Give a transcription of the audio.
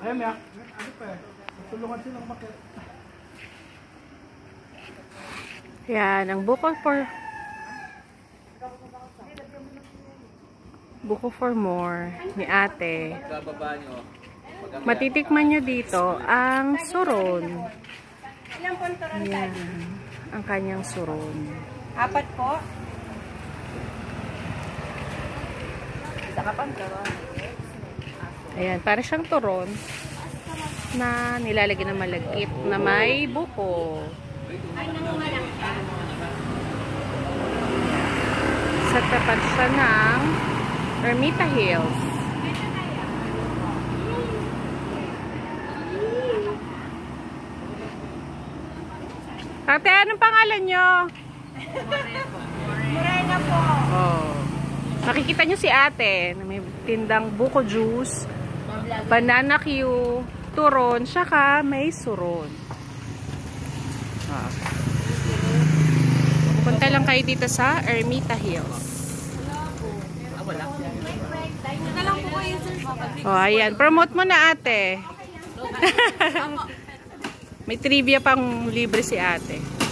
Ayan, may ano pa eh. Tulungan silang makit. Yan, ang Buko for more ni ate. Matitikman nyo dito ang suron. Ayan, ang kanyang suron. 4 po. Saka pang turon. Ayan, para siyang turon na nilalagyan ng malagkit na may buko. Sa tapat siya ng Ermita Hills. Ate, anong pangalan nyo? Morena po. Oh. Makikita nyo si ate na may tindang buko juice, banana Q, turon, saka may suron. Punta lang kayo dito sa Ermita Hills. Oh, ayan. Promote mo na ate. May trivia pang libre si ate.